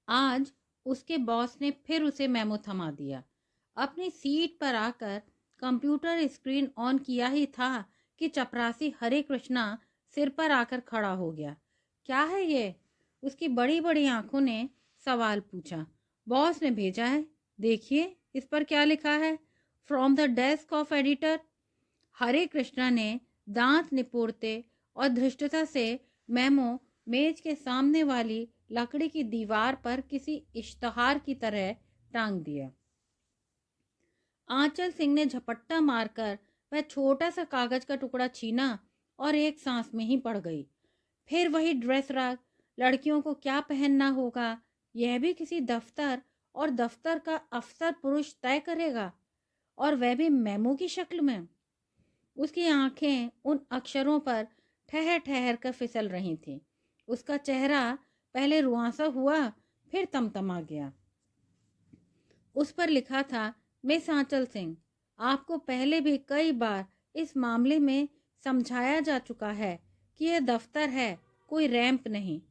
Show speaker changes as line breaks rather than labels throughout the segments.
आज उसके बॉस ने फिर उसे मेमो थमा दिया। अपनी सीट पर आकर कंप्यूटर स्क्रीन ऑन किया ही था कि चपरासी हरे कृष्णा सिर पर आकर खड़ा हो गया। क्या है ये? उसकी बड़ी बड़ी आंखों ने सवाल पूछा। बॉस ने भेजा है, देखिए इस पर क्या लिखा है, from the desk of editor. Hare Krishna ने दांत निपोड़ते और धृष्टता से मेमो मेज के सामने वाली लकड़ी की दीवार पर किसी इश्तहार की तरह टांग दिया। आंचल सिंह ने झपट्टा मारकर वह छोटा सा कागज का टुकड़ा छीना और एक सांस में ही पड़ गई। फिर वही ड्रेस रैक, लड़कियों को क्या पहनना होगा यह भी किसी दफ्तर और दफ्तर का अफसर पुरुष तय करेगा, और वह भी मेमो की शक्ल में। उसकी आंखें उन अक्षरों पर ठहर ठहर कर फिसल रही थीं। उसका चेहरा पहले रुआंसा हुआ, फिर तमतमा गया। उस पर लिखा था, मिस आंचल सिंह, आपको पहले भी कई बार इस मामले में समझाया जा चुका है कि यह दफ्तर है, कोई रैंप नहीं,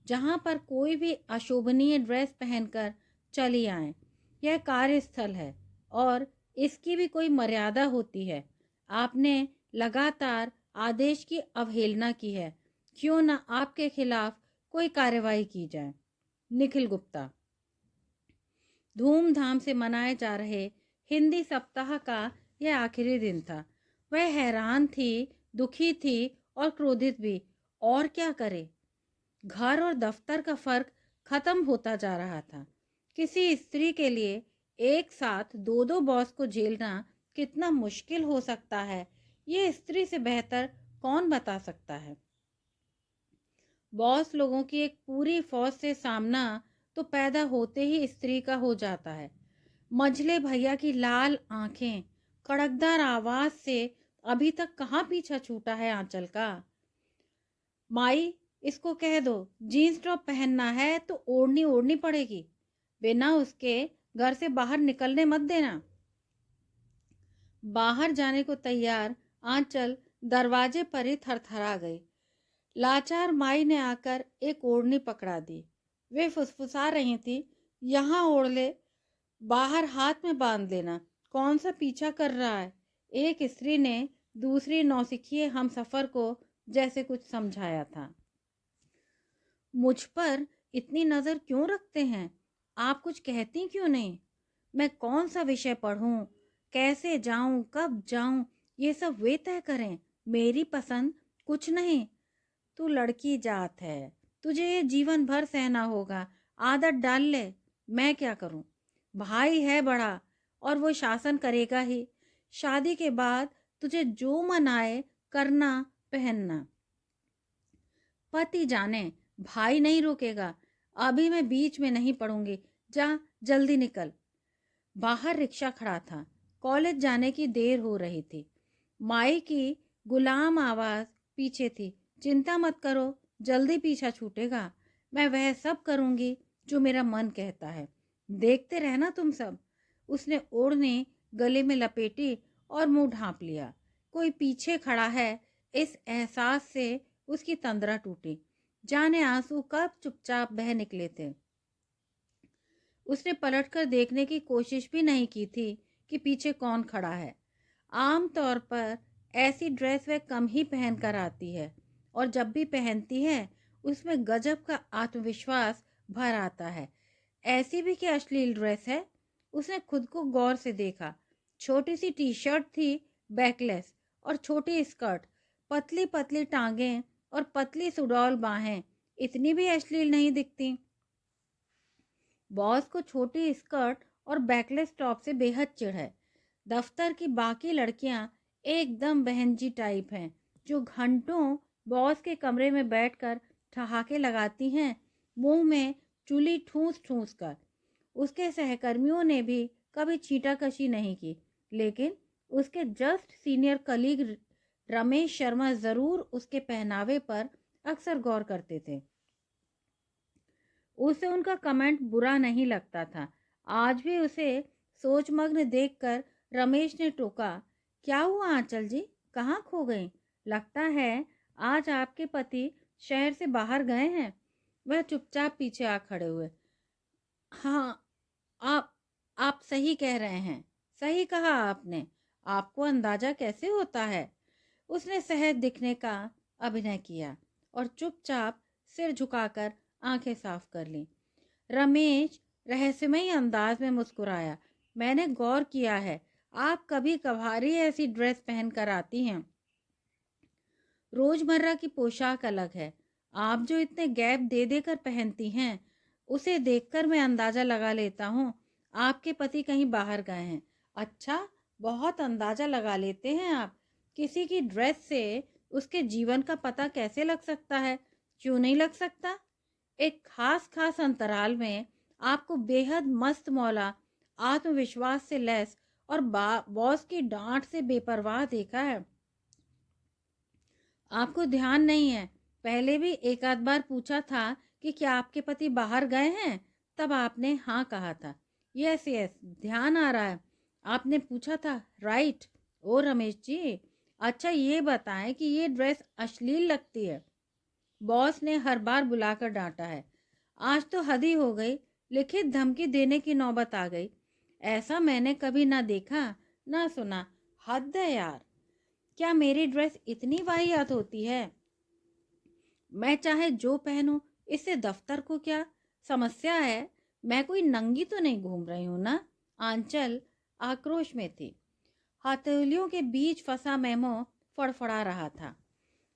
जहां पर कोई भी अशोभनीय ड्रेस पहनकर चली आए। यह कार्यस्थल है और इसकी भी कोई मर्यादा होती है। आपने लगातार आदेश की अवहेलना की है, क्यों न आपके खिलाफ कोई कार्रवाई की जाए। निखिल गुप्ता। धूमधाम से मनाए जा रहे हिंदी सप्ताह का यह आखिरी दिन था। वह हैरान थी, दुखी थी और क्रोधित भी। और क्या करे? घर और दफ्तर का फर्क खत्म होता जा रहा था। किसी स्त्री के लिए एक साथ दो दो बॉस को झेलना कितना मुश्किल हो सकता है, ये स्त्री से बेहतर कौन बता सकता है। बॉस लोगों की एक पूरी फौज से सामना तो पैदा होते ही स्त्री का हो जाता है। मझले भैया की लाल आंखें, कड़कदार आवाज से अभी तक कहाँ पीछा छूटा है आंचल का। माई, इसको कह दो जीन्स टॉप पहनना है तो ओढ़नी ओढ़नी पड़ेगी, बिना उसके घर से बाहर निकलने मत देना। बाहर जाने को तैयार आंचल दरवाजे पर ही थरथरा गई। लाचार माई ने आकर एक ओढ़नी पकड़ा दी। वे फुसफुसा रही थी, यहाँ ओढ़ ले, बाहर हाथ में बांध लेना, कौन सा पीछा कर रहा है। एक स्त्री ने दूसरी नौसिखिए हम सफर को जैसे कुछ समझाया था। मुझ पर इतनी नजर क्यों रखते हैं? आप कुछ कहती क्यों नहीं? मैं कौन सा विषय पढ़ूं, कैसे जाऊं, कब जाऊं, ये सब वे तय करें। मेरी पसंद कुछ नहीं। तू लड़की जात है, तुझे ये जीवन भर सहना होगा। आदत डाल ले, मैं क्या करूं? भाई है बड़ा और वो शासन करेगा ही। शादी के बाद तुझे जो मन आए करना, पहनना। पति जाने, भाई नहीं रोकेगा। अभी मैं बीच में नहीं पड़ूंगी, जा जल्दी निकल। बाहर रिक्शा खड़ा था। कॉलेज जाने की देर हो रही थी। माई की गुलाम आवाज पीछे थी, चिंता मत करो, जल्दी पीछा छूटेगा। मैं वह सब करूंगी जो मेरा मन कहता है, देखते रहना तुम सब। उसने ओढ़ने गले में लपेटी और मुंह ढांप लिया। कोई पीछे खड़ा है, इस एहसास से उसकी तंद्रा टूटी। जाने आंसू कब चुपचाप बह निकले थे। उसने पलटकर देखने की कोशिश भी नहीं की थी कि पीछे कौन खड़ा है। आम तौर पर ऐसी ड्रेस वह कम ही पहनकर आती है, और जब भी पहनती है उसमें गजब का आत्मविश्वास भर आता है। ऐसी भी क्या अश्लील ड्रेस है? उसने खुद को गौर से देखा। छोटी सी टी शर्ट थी, बैकलेस, और छोटी स्कर्ट, पतली पतली टांगें और पतली सुडौल बाहें इतनी भी अश्लील नहीं दिखती। बॉस को छोटी स्कर्ट और बैकलेस टॉप से बेहद चिढ़ है। दफ्तर की बाकी लड़कियां एकदम बहनजी टाइप हैं, जो घंटों बॉस के कमरे में बैठकर ठहाके लगाती हैं, मुंह में चुली ठूस ठूस कर। उसके सहकर्मियों ने भी कभी छींटाकशी नहीं की, लेकिन उसके just senior colleague Ramesh Sharma जरूर उसके पहनावे पर अक्सर गौर करते थे। उसे उनका कमेंट बुरा नहीं लगता था। आज भी उसे सोचमग्न देखकर रमेश ने टोका, क्या हुआ आंचल जी, कहाँ खो गई? लगता है आज आपके पति शहर से बाहर गए हैं। वह चुपचाप पीछे आ खड़े हुए। हाँ, आप आप सही कह रहे हैं। सही कहा आपने। आपको अंदाजा कैसे होता है? उसने सहज दिखने का अभिनय किया और चुपचाप सिर झुकाकर आंखें साफ कर लीं। रमेश रहस्यमयी अंदाज में मुस्कुराया। मैंने गौर किया है, आप कभी कभारी ऐसी ड्रेस पहन कर आती हैं। रोजमर्रा की पोशाक अलग है। आप जो इतने गैप दे देकर पहनती हैं, उसे देखकर मैं अंदाजा लगा लेता हूँ आपके पति कहीं बाहर गए हैं। अच्छा, बहुत अंदाजा लगा लेते हैं आप। किसी की ड्रेस से उसके जीवन का पता कैसे लग सकता है? क्यों नहीं लग सकता? एक खास खास अंतराल में आपको बेहद मस्त मौला, आत्मविश्वास से लैस और बॉस की डांट से बेपरवाह देखा है। आपको ध्यान नहीं है, पहले भी एक आध बार पूछा था कि क्या आपके पति बाहर गए हैं, तब आपने हाँ कहा था। यस यस, ध्यान आ रहा है। आपने पूछा था, राइट। ओ रमेश जी, अच्छा ये बताएं कि ये ड्रेस अश्लील लगती है। बॉस ने हर बार बुलाकर डांटा है। आज तो हद ही हो गई, लिखित धमकी देने की नौबत आ गई। ऐसा मैंने कभी ना देखा ना सुना। हद है यार। क्या मेरी ड्रेस इतनी वाहियात होती है? मैं चाहे जो पहनूं, इससे दफ्तर को क्या समस्या है? मैं कोई नंगी तो नहीं घूम रही हूं ना? आंचल आक्रोश में थी। हथेलियों के बीच फंसा मेमो फड़फड़ा रहा था।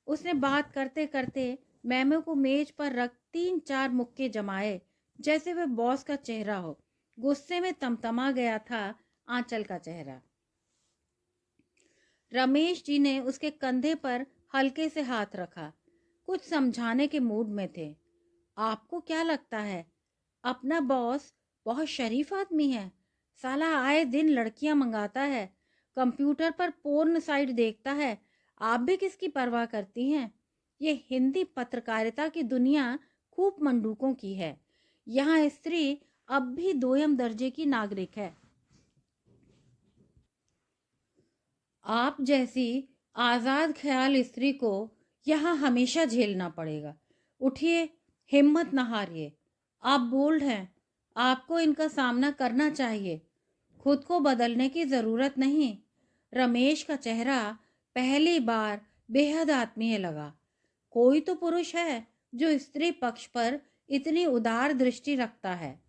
उसने बात करते करते मेमो को मेज पर रख 3-4 मुक्के जमाए, जैसे वह बॉस का चेहरा हो। गुस्से में तमतमा गया था आंचल का चेहरा। रमेश जी ने उसके कंधे पर हल्के से हाथ रखा, कुछ समझाने के मूड में थे। आपको क्या लगता है, अपना बॉस बहुत शरीफ आदमी है? साला आए दिन लड़कियां मंगाता है, कंप्यूटर पर पोर्न साइट देखता है। आप भी किसकी परवाह करती हैं? ये हिंदी पत्रकारिता की दुनिया खूब मंडूकों की है। यहाँ स्त्री अब भी दोयम दर्जे की नागरिक है। आप जैसी आजाद ख्याल स्त्री को यहाँ हमेशा झेलना पड़ेगा। उठिए, हिम्मत न हारिए। आप बोल्ड हैं, आपको इनका सामना करना चाहिए। खुद को बदलने की जरूरत नहीं। रमेश का चेहरा पहली बार बेहद आत्मीय लगा। कोई तो पुरुष है जो स्त्री पक्ष पर इतनी उदार दृष्टि रखता है।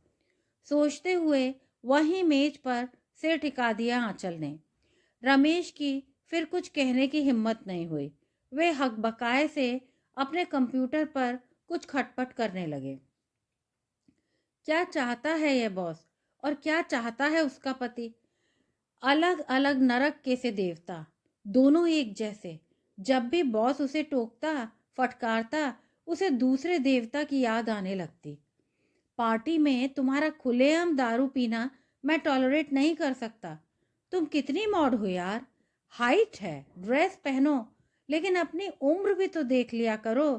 सोचते हुए वहीं मेज पर सिर टिका दिया आंचल ने। रमेश की फिर कुछ कहने की हिम्मत नहीं हुई। वे हकबकाए से अपने कंप्यूटर पर कुछ खटपट करने लगे। क्या चाहता है यह बॉस, और क्या चाहता है उसका पति? अलग अलग नरक के से देवता, दोनों एक जैसे। जब भी बॉस उसे टोकता, फटकारता, उसे दूसरे देवता की याद आने लगती। पार्टी में तुम्हारा खुलेआम दारू पीना मैं टॉलरेट नहीं कर सकता। तुम कितनी मॉड हो यार। हाइट है, ड्रेस पहनो, लेकिन अपनी उम्र भी तो देख लिया करो।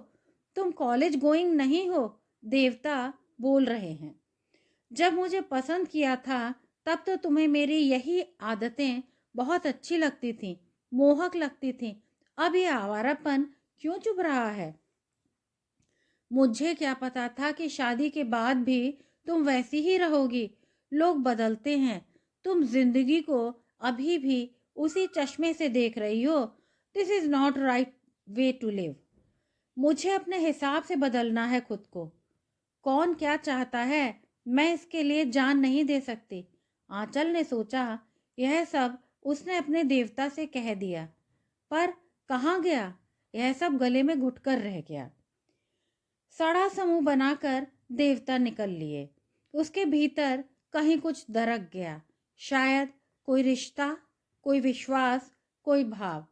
तुम कॉलेज गोइंग नहीं हो, देवता बोल रहे हैं। जब मुझे पसंद किया था, तब तो तुम्हें मेरी यही आदतें बहुत अच्छी लगती थी, मोहक लगती थी। अब ये आवारापन क्यों चुभ रहा है? मुझे क्या पता था कि शादी के बाद भी तुम वैसी ही रहोगी। लोग बदलते हैं, तुम जिंदगी को अभी भी उसी चश्मे से देख रही हो। This is not right way to live. मुझे अपने हिसाब से बदलना है खुद को। कौन क्या चाहता है, मैं इसके लिए जान नहीं दे सकती। आंचल ने सोचा, यह सब उसने अपने देवता से कह दिया, पर कहाँ गया? यह सब गले में घुटकर रह गया। सड़ा समूह बनाकर देवता निकल लिए। उसके भीतर कहीं कुछ दरक गया। शायद कोई रिश्ता, कोई विश्वास, कोई भाव।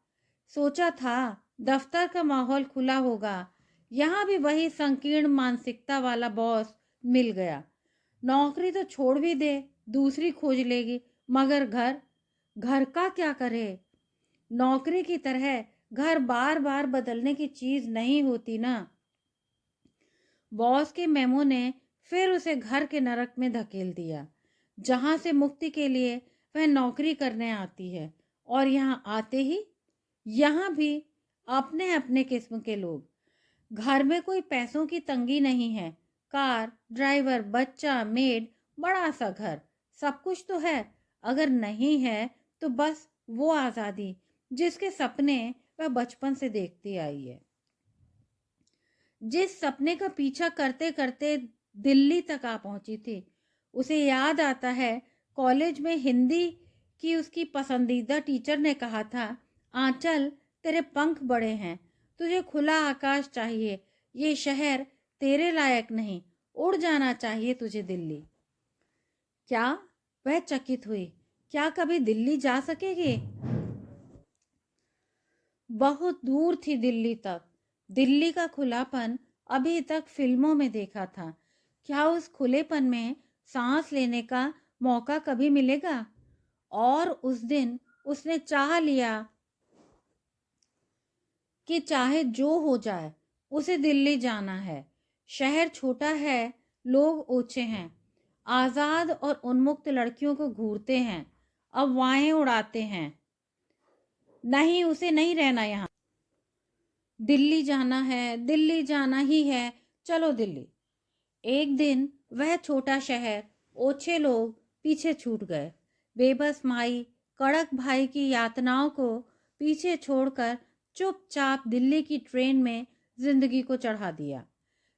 सोचा था दफ्तर का माहौल खुला होगा, यहाँ भी वही संकीर्ण मानसिकता वाला बॉस मिल गया। नौकरी तो छोड़ भी दे, दूसरी खोज लेगी, मगर घर, घर का क्या करे? नौकरी की तरह घर बार बार बदलने की चीज नहीं होती ना। बॉस के मेमो ने फिर उसे घर के नरक में धकेल दिया, जहां से मुक्ति के लिए वह नौकरी करने आती है। और यहाँ आते ही यहाँ भी अपने अपने किस्म के लोग। घर में कोई पैसों की तंगी नहीं है। कार, ड्राइवर, बच्चा, मेड बड़ा सा घर, सब कुछ तो है। अगर नहीं है तो बस वो आज़ादी जिसके सपने वह बचपन से देखती आई है। जिस सपने का पीछा करते करते दिल्ली तक आ पहुंची थी, उसे याद आता है कॉलेज में हिंदी की उसकी पसंदीदा टीचर ने कहा था, आंचल तेरे पंख बड़े हैं, तुझे खुला आकाश चाहिए, ये शहर तेरे लायक नहीं, उड़ जाना चाहिए तुझे दिल्ली। क्या वह चकित हुई, क्या कभी दिल्ली जा सकेगी? बहुत दूर थी दिल्ली तक। दिल्ली का खुलापन अभी तक फिल्मों में देखा था। क्या उस खुलेपन में सांस लेने का मौका कभी मिलेगा? और उस दिन उसने चाह लिया कि चाहे जो हो जाए उसे दिल्ली जाना है। शहर छोटा है, लोग ओछे हैं, आज़ाद और उन्मुक्त लड़कियों को घूरते हैं, अफवाहें उड़ाते हैं। नहीं, उसे नहीं रहना यहाँ। दिल्ली जाना है, दिल्ली जाना ही है, चलो दिल्ली। एक दिन वह छोटा शहर, ओछे लोग पीछे छूट गए। बेबस माई कड़क भाई की यातनाओं को पीछे छोड़कर चुपचाप दिल्ली की ट्रेन में जिंदगी को चढ़ा दिया।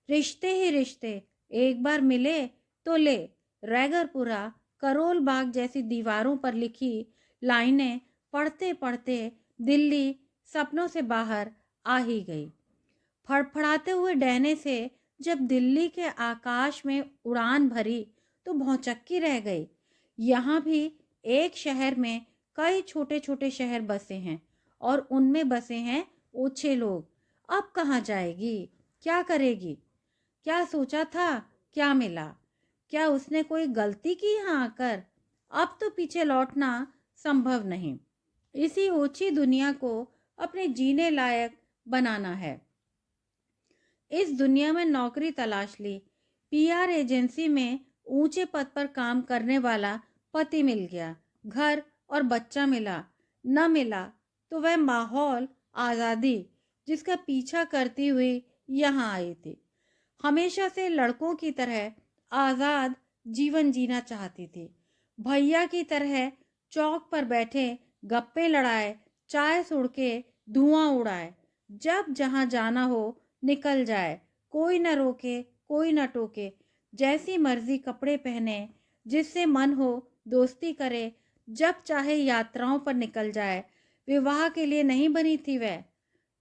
रिश्ते ही रिश्ते, एक बार मिले तो ले। रैगरपुरा, करोल बाग जैसी दीवारों पर लिखी लाइनें पढ़ते पढ़ते दिल्ली सपनों से बाहर आ ही गई। फड़फड़ाते हुए डहने से जब दिल्ली के आकाश में उड़ान भरी तो भौचक्की रह गई। यहाँ भी एक शहर में कई छोटे छोटे शहर बसे हैं और उनमें बसे हैं ओछे लोग। अब कहाँ जाएगी, क्या करेगी? क्या सोचा था, क्या मिला? क्या उसने कोई गलती की यहाँ आकर? अब तो पीछे लौटना संभव नहीं। इसी ओछी दुनिया को अपने जीने लायक बनाना है। इस दुनिया में नौकरी तलाश ली, पीआर एजेंसी में ऊंचे पद पर काम करने वाला पति मिल गया, घर और बच्चा मिला। न मिला तो वह माहौल, आज़ादी जिसका पीछा करती हुई यहाँ आई थी। हमेशा से लड़कों की तरह आज़ाद जीवन जीना चाहती थी। भैया की तरह चौक पर बैठे गप्पे लड़ाए, चाय सुड़के, धुआं उड़ाए, जब जहाँ जाना हो निकल जाए, कोई न रोके, कोई न टोके, जैसी मर्जी कपड़े पहने, जिससे मन हो दोस्ती करे, जब चाहे यात्राओं पर निकल जाए। विवाह के लिए नहीं बनी थी वह,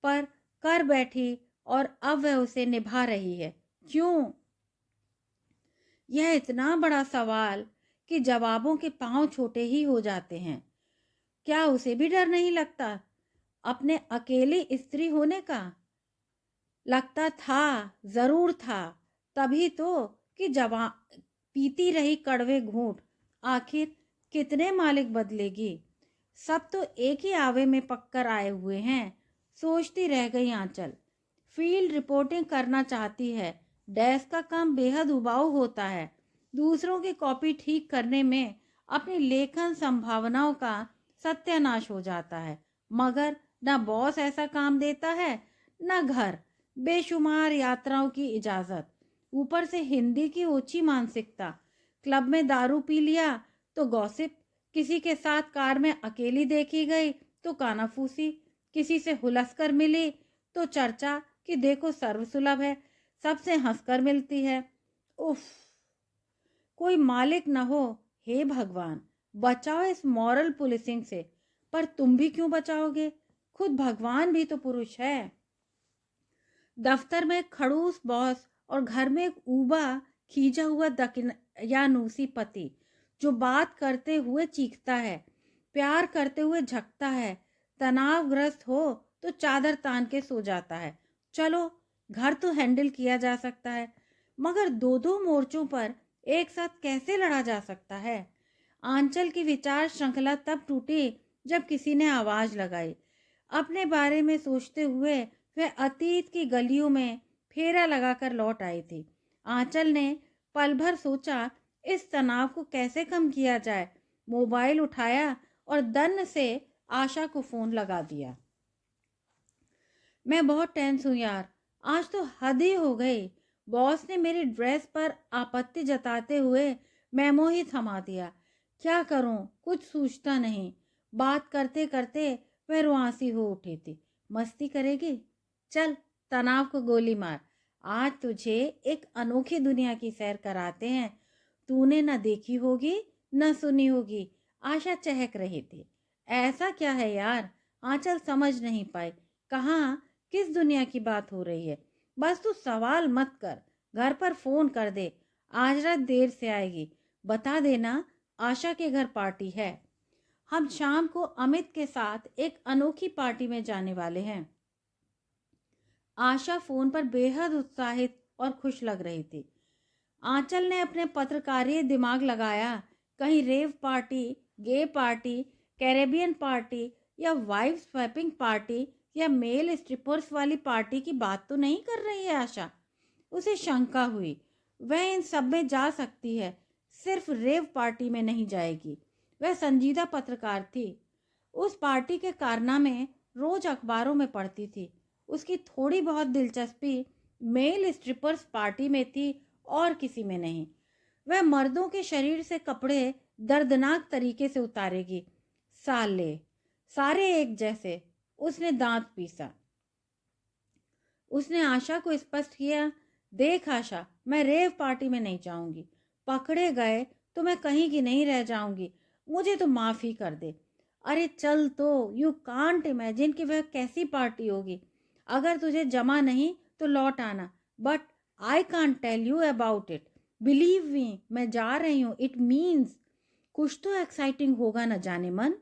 पर कर बैठी और अब वह उसे निभा रही है। क्यों? यह इतना बड़ा सवाल कि जवाबों के पांव छोटे ही हो जाते हैं। क्या उसे भी डर नहीं लगता अपने अकेली स्त्री होने का? लगता था, जरूर था। तभी तो कि जवान पीती रही कड़वे घूंट। आखिर कितने मालिक बदलेगी? सब तो एक ही आवे में पककर आए हुए हैं। सोचती रह गई आंचल। फील्ड रिपोर्टिंग करना चाहती है। डेस्क का काम बेहद उबाऊ होता है। दूसरों की कॉपी ठीक करने में अपनी लेखन संभावनाओं का सत्यानाश हो जाता है। मगर न बॉस ऐसा काम देता है, न घर, बेशुमार यात्राओं की इजाजत, ऊपर से हिंदी की ओछी मानसिकता। क्लब में दारू पी लिया तो गॉसिप, किसी के साथ कार में अकेली देखी गई तो कानाफूसी, किसी से हुलसकर मिली तो चर्चा कि देखो सर्वसुलभ है, सबसे हंसकर मिलती है। उफ, कोई मालिक न हो। हे भगवान, बचाओ इस मॉरल पुलिसिंग से। पर तुम भी क्यों बचाओगे? खुद भगवान भी तो पुरुष है। दफ्तर में खड़ूस बॉस और घर में एक ऊबा खींचा हुआ दकियानूसी पति जो बात करते हुए चीखता है, प्यार करते हुए झकता है, तनावग्रस्त हो तो चादर तान के सो जाता है। चलो, घर तो हैंडल किया जा सकता है, मगर दो दो मोर्चों पर एक साथ कैसे लड़ा जा सकता है? आंचल की विचार श्रृंखला तब टूटी जब किसी ने आवाज लगाई। अपने बारे में सोचते हुए वह अतीत की गलियों में फेरा लगाकर लौट आई थी। आंचल ने पल भर सोचा इस तनाव को कैसे कम किया जाए। मोबाइल उठाया और दन्न से आशा को फोन लगा दिया। मैं बहुत टेंस हूँ यार, आज तो हद ही हो गई। बॉस ने मेरी ड्रेस पर आपत्ति जताते हुए मेमो ही थमा दिया। क्या करूं, कुछ सूझता नहीं। बात करते करते वह रुआंसी हो उठी थी। मस्ती करेगी? चल, तनाव को गोली मार। आज तुझे एक अनोखी दुनिया की सैर कराते हैं। तूने न देखी होगी न सुनी होगी। आशा चहक रही थी। ऐसा क्या है यार? आंचल समझ नहीं पाई। कहाँ, किस दुनिया की बात हो रही है? बस तू सवाल मत कर। घर पर फोन कर दे। आज रात देर से आएगी। बता देना आशा के घर पार्टी है। हम शाम को अमित के साथ एक अनोखी पार्टी में जाने वाले हैं। आशा फोन पर बेहद उत्साहित और खुश लग रही थी। आंचल ने अपने पत्रकारीय दिमाग लगाया। कहीं रेव पार्टी, गे पार्टी, कैरेबियन पार्टी या वाइफ स्वैपिंग पार्टी या मेल स्ट्रिपर्स वाली पार्टी की बात तो नहीं कर रही है आशा? उसे शंका हुई। वह इन सब में जा सकती है, सिर्फ रेव पार्टी में नहीं जाएगी। वह संजीदा पत्रकार थी। उस पार्टी के कारनामे रोज अखबारों में पढ़ती थी। उसकी थोड़ी बहुत दिलचस्पी मेल स्ट्रिपर्स पार्टी में थी और किसी में नहीं। वह मर्दों के शरीर से कपड़े दर्दनाक तरीके से उतारेगी। साले, सारे एक जैसे। उसने दांत पीसा। उसने आशा को स्पष्ट किया, देख आशा, मैं रेव पार्टी में नहीं जाऊंगी। पकड़े गए तो मैं कहीं की नहीं रह जाऊंगी। मुझे तो माफ़ी कर दे। अरे चल तो, यू कांट इमेजिन कि वह कैसी पार्टी होगी। अगर तुझे जमा नहीं तो लौट आना, but I can't tell you about it. Believe me, मैं जा रही हूँ। इट मीन्स कुछ तो एक्साइटिंग होगा न जाने मन।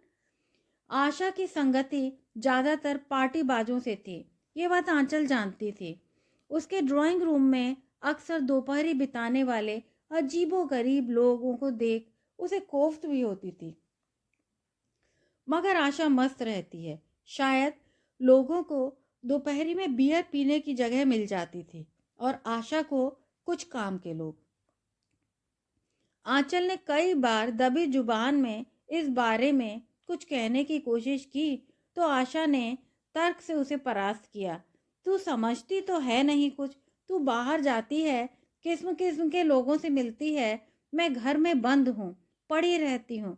आशा की संगति ज़्यादातर पार्टी बाजों से थी। ये बात आंचल जानती थी। उसके ड्राइंग रूम में अक्सर दोपहरी बिताने वाले अजीबोगरीब लोगों को देख उसे कोफ्त भी होती थी। मगर आशा मस्त रहती है। शायद लोगों को दोपहरी में बियर पीने की जगह मिल जाती थी और आशा को कुछ काम के लोग। आंचल ने कई बार दबी जुबान में इस बारे में कुछ कहने की कोशिश की तो आशा ने तर्क से उसे परास्त किया। तू समझती तो है नहीं कुछ। तू बाहर जाती है, किस्म किस्म के लोगों से मिलती है। मैं घर में बंद हूँ, पड़ी रहती हूँ।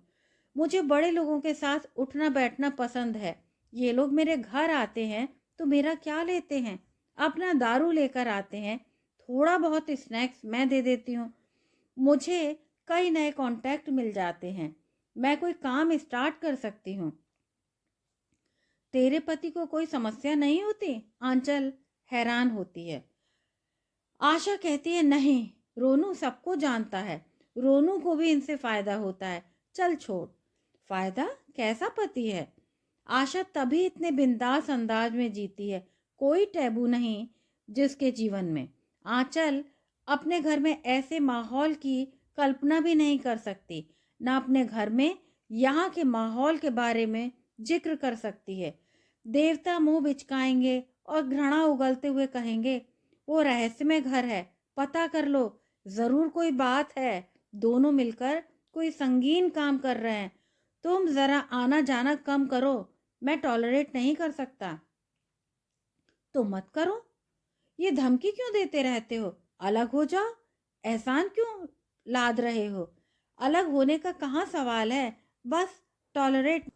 मुझे बड़े लोगों के साथ उठना बैठना पसंद है। ये लोग मेरे घर आते हैं तो मेरा क्या लेते हैं? अपना दारू लेकर आते हैं। थोड़ा बहुत स्नैक्स मैं दे देती हूँ। मुझे कई नए कॉन्टैक्ट मिल जाते हैं। मैं कोई काम स्टार्ट कर सकती हूँ। तेरे पति को कोई समस्या नहीं होती? आंचल हैरान होती है। आशा कहती है, नहीं, रोनू सबको जानता है। रोनू को भी इनसे फायदा होता है। चल छोड़। फायदा? कैसा पति है? आशा तभी इतने बिंदास अंदाज में जीती है। कोई टैबू नहीं जिसके जीवन में। आंचल अपने घर में ऐसे माहौल की कल्पना भी नहीं कर सकती। ना अपने घर में यहाँ के माहौल के बारे में जिक्र कर सकती है। देवता मुंह बिचकाएंगे और घृणा उगलते हुए कहेंगे, वो रहस्यमय घर है, पता कर लो, जरूर कोई बात है। दोनों मिलकर कोई संगीन काम कर रहे हैं। तुम जरा आना जाना कम करो, मैं टॉलरेट नहीं कर सकता। तो मत करो। ये धमकी क्यों देते रहते हो? अलग हो जाओ। एहसान क्यों लाद रहे हो? अलग होने का कहाँ सवाल है। बस टॉलरेट।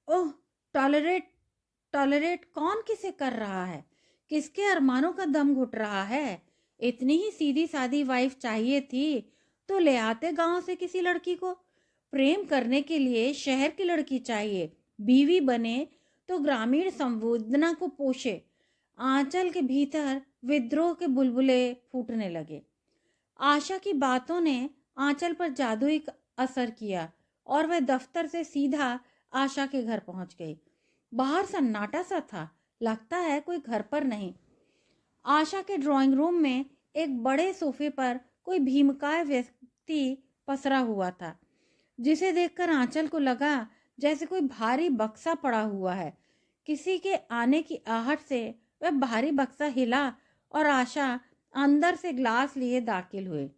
ओह, टॉलरेट। टॉलरेट कौन किसे कर रहा है? किसके अरमानों का दम घुट रहा है? इतनी ही सीधी सादी वाइफ चाहिए थी तो ले आते गांव से किसी लड़की को। प्रेम करने के लिए शहर की लड़की चाहिए। बीवी बने तो ग्रामीण संवेदना को पोषे। आंचल के भीतर विद्रोह के बुलबुले फूटने लगे। आशा की बातों ने आंचल पर जादुई असर किया और वह दफ्तर से सीधा आशा के घर पहुंच गई। बाहर सन्नाटा सा था। लगता है कोई घर पर नहीं। आशा के ड्राइंग रूम में एक बड़े सोफे पर कोई भीमकाय व्यक्ति पसरा हुआ था, जिसे देखकर आंचल को लगा जैसे कोई भारी बक्सा पड़ा हुआ है। किसी के आने की आहट से वह भारी बक्सा हिला और आशा अंदर से ग्लास लिए दाखिल हुए।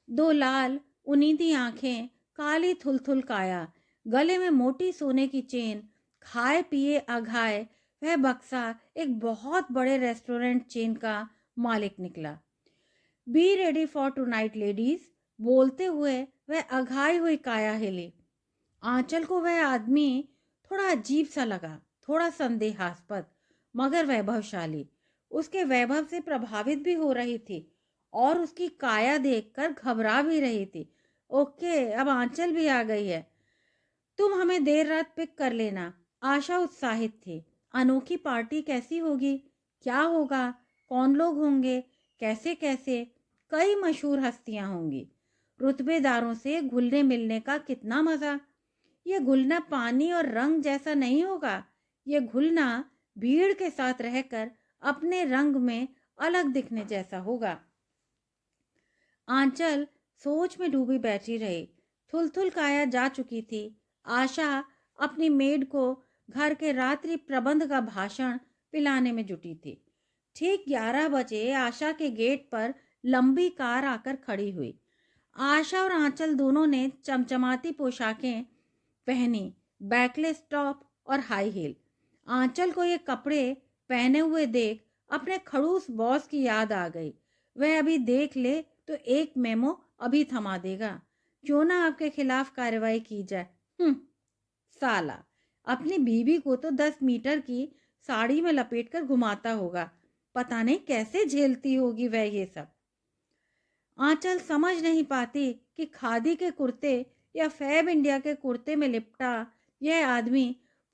दो लाल उनीदी आंखें, काली थुलथुल काया, गले में मोटी सोने की चेन, खाए पिए अघाए वह बक्सा एक बहुत बड़े रेस्टोरेंट चेन का मालिक निकला। Be ready for tonight ladies. बोलते हुए वह अघाई हुई काया हिली। आंचल को वह आदमी थोड़ा अजीब सा लगा, थोड़ा संदेहास्पद मगर वैभवशाली। उसके वैभव से प्रभावित भी हो रही थी और उसकी काया देखकर घबरा भी रही थी। ओके, अब आंचल भी आ गई है। तुम हमें देर रात पिक कर लेना। आशा उत्साहित थी। अनोखी पार्टी कैसी होगी, क्या होगा, कौन लोग होंगे, कैसे कैसे, कई मशहूर हस्तियां होंगी। रुतबेदारों से घुलने मिलने का कितना मजा। ये घुलना पानी और रंग जैसा नहीं होगा, ये घुलना भीड़ के साथ रहकर अपने रंग में अलग दिखने जैसा होगा। आंचल सोच में डूबी बैठी रही। थुलथुल काया जा चुकी थी। आशा अपनी मेड को घर के रात्रि प्रबंध का भाषण पिलाने में जुटी थी। ठीक 11 बजे आशा के गेट पर लंबी कार आकर खड़ी हुई। आशा और आंचल दोनों ने चमचमाती पोशाकें पहनी, बैकलेस टॉप और हाई हील। आंचल को ये कपड़े पहने हुए देख अपने खड़ूस बॉस की याद आ गई। वह अभी देख ले तो एक मेमो अभी थमा देगा। क्यों ना आपके खिलाफ कार्रवाई की जाए। साला अपनी बीवी को तो 10 मीटर की साड़ी में लपेटकर घुमाता होगा। पता नहीं कैसे झेलती होगी वह ये सब। आंचल समझ नहीं पाती कि खादी के कुर्ते या फैब इंडिया के कुर्ते में लिपटा यह आदमी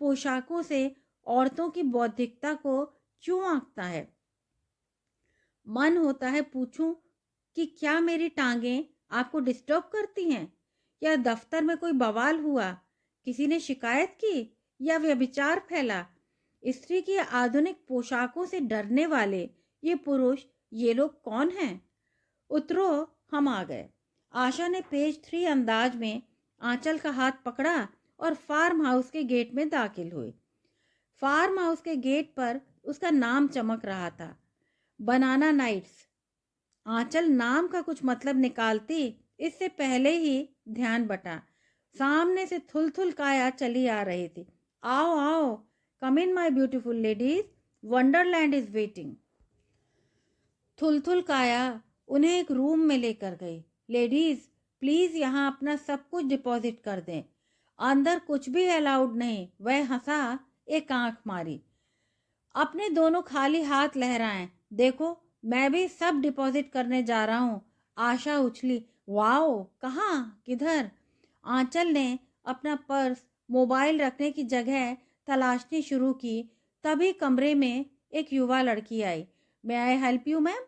पोशाकों से औरतों की बौद्धिकता को क्यों आंकता है। मन होता है पूछूं कि क्या मेरी टांगें आपको डिस्टर्ब करती हैं, या दफ्तर में कोई बवाल हुआ, किसी ने शिकायत की या व्यभिचार फैला। स्त्री की आधुनिक पोशाकों से डरने वाले ये पुरुष, ये लोग कौन हैं। उतरो, हम आ गए। आशा ने पेज 3 अंदाज में आंचल का हाथ पकड़ा और फार्म हाउस के गेट में दाखिल हुई। फार्म हाउस के गेट पर उसका नाम चमक रहा था, बनाना नाइट्स। आंचल नाम का कुछ मतलब निकालती इससे पहले ही ध्यान बटा। सामने से थुलथुल काया चली आ रही थी। आओ आओ, come in my beautiful ladies, wonderland is waiting. थुलथुल काया उन्हें एक रूम में लेकर गई। लेडीज प्लीज यहाँ अपना सब कुछ डिपॉजिट कर दें, अंदर कुछ भी अलाउड नहीं। वह हंसा, एक आंख मारी। अपने दोनों खाली हाथ लहराएं, देखो मैं भी सब डिपॉजिट करने जा रहा हूँ। आशा उछली, वाओ, कहाँ, किधर। आंचल ने अपना पर्स, मोबाइल रखने की जगह तलाशनी शुरू की। तभी कमरे में एक युवा लड़की आई। मे आई हेल्प यू मैम।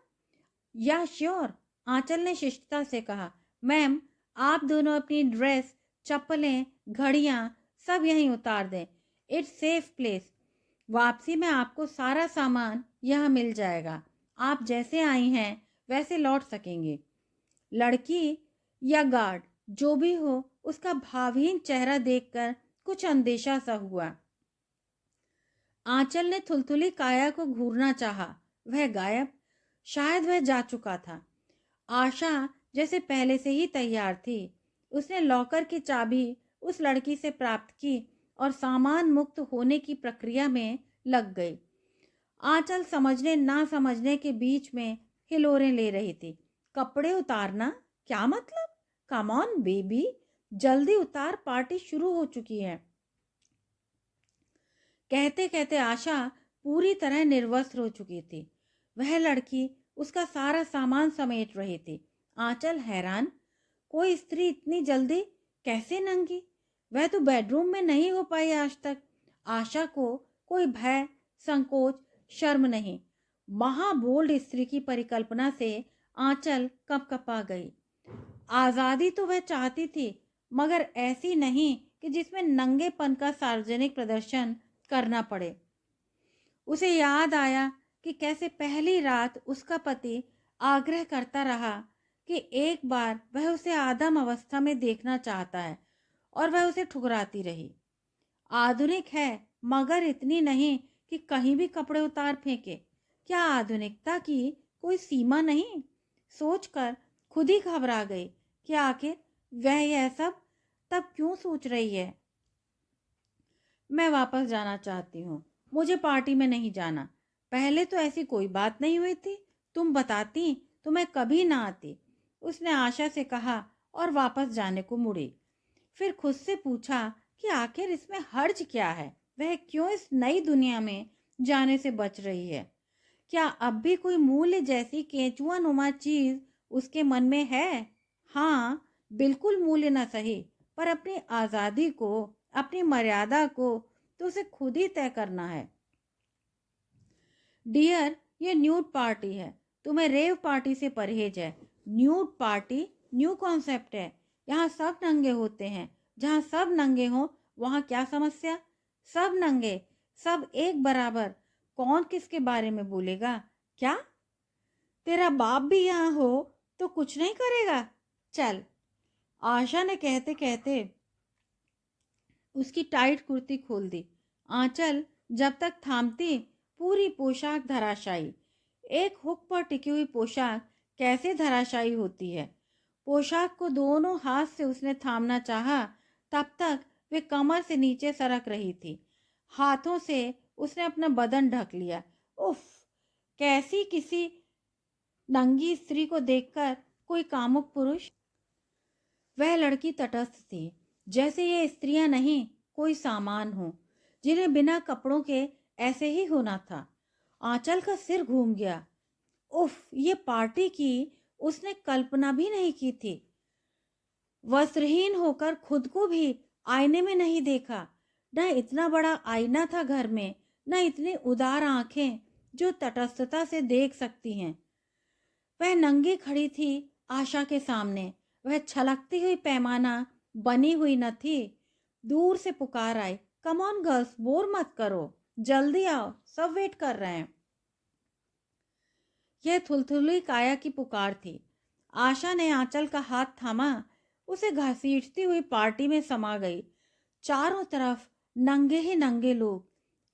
या श्योर, आंचल ने शिष्टता से कहा। मैम आप दोनों अपनी ड्रेस, चप्पलें, घड़ियां सब यहीं उतार दें। It's safe place. वापसी में आपको सारा सामान यहाँ मिल जाएगा। आप जैसे आई हैं वैसे लौट सकेंगे। लड़की या गार्ड जो भी हो, उसका भावहीन चेहरा देखकर कुछ अंदेशा सा हुआ। आंचल ने थुलथुली काया को घूरना चाहा, वह गायब। शायद वह जा चुका था। आशा जैसे पहले से ही तैयार थी। उसने लॉकर की चाबी उस लड़की से प्राप्त की और सामान मुक्त होने की प्रक्रिया में लग गई। आंचल समझने ना समझने के बीच में हिलोरें ले रही थी। कपड़े उतारना क्या मतलब? कम ऑन बेबी, जल्दी उतार, पार्टी शुरू हो चुकी है। कहते कहते आशा पूरी तरह निर्वस्त्र हो चुकी थी। वह लड़की उसका सारा सामान समेट रही थी। आंचल हैरान, कोई स्त्री इतनी जल्दी कैसे नंगी? वह तो बेडरूम में नहीं हो पाई आज तक। आशा को कोई भय, संकोच, शर्म नहीं। महाबोल्ड स्त्री की परिकल्पना से आंचल कपकपा गई। आजादी तो वह चाहती थी, मगर ऐसी नहीं कि जिसमें नंगेपन का सार्वजनिक प्रदर्शन करना पड़े। उसे याद आया कि कैसे पहली रात उसका पति आग्रह करता रहा कि एक बार वह उसे आदम अवस्था में देखना चाहता है, और वह उसे ठुकराती रही। आधुनिक है मगर इतनी नहीं कि कहीं भी कपड़े उतार फेंके। क्या आधुनिकता की कोई सीमा नहीं? सोचकर खुद ही घबरा गई कि आखिर वह यह सब तब क्यों सोच रही है। मैं वापस जाना चाहती हूँ, मुझे पार्टी में नहीं जाना। पहले तो ऐसी कोई बात नहीं हुई थी। तुम बताती तो मैं कभी ना आती, उसने आशा से कहा और वापस जाने को मुड़ी। फिर खुद से पूछा कि आखिर इसमें हर्ज क्या है, वह क्यों इस नई दुनिया में जाने से बच रही है। क्या अब भी कोई मूल्य जैसी केंचुआ नुमा चीज उसके मन में है? हाँ, बिल्कुल मूल्य न सही, पर अपनी आजादी को, अपनी मर्यादा को तो उसे खुद ही तय करना है। डियर, ये न्यूड पार्टी है, तुम्हें रेव पार्टी से परहेज है। न्यूड पार्टी न्यू कॉन्सेप्ट है, यहाँ सब नंगे होते हैं। जहाँ सब नंगे हो वहाँ क्या समस्या? सब नंगे, सब एक बराबर, कौन किसके बारे में बोलेगा? क्या तेरा बाप भी यहाँ हो तो कुछ नहीं करेगा? चल, आशा ने कहते कहते उसकी टाइट कुर्ती खोल दी। आंचल जब तक थामती, पूरी पोशाक धराशायी। एक हुक पर टिकी हुई पोशाक कैसे धराशायी होती है? पोशाक को दोनों हाथ से उसने थामना चाहा, तब तक वे कमर से नीचे सरक रही थी। हाथों से उसने अपना बदन ढक लिया। उफ, कैसी किसी नंगी स्त्री को देखकर कोई कामुक पुरुष। वह लड़की तटस्थ थी, जैसे ये स्त्रियां नहीं कोई सामान हो जिन्हें बिना कपड़ों के ऐसे ही होना था। आंचल का सिर घूम गया। उफ, ये पार्टी की उसने कल्पना भी नहीं की थी। वस्त्रहीन होकर खुद को भी आईने में नहीं देखा। न इतना बड़ा आईना था घर में, न इतनी उदार आंखें जो तटस्थता से देख सकती हैं। वह नंगी खड़ी थी आशा के सामने। वह छलकती हुई पैमाना बनी हुई न थी। दूर से पुकार आई, कम ऑन गर्ल्स, बोर मत करो, जल्दी आओ, सब वेट कर रहे हैं। यह थुलथुली काया की पुकार थी। आशा ने आंचल का हाथ थामा, उसे घसीटती हुई पार्टी में समा गई। चारों तरफ नंगे ही नंगे लोग।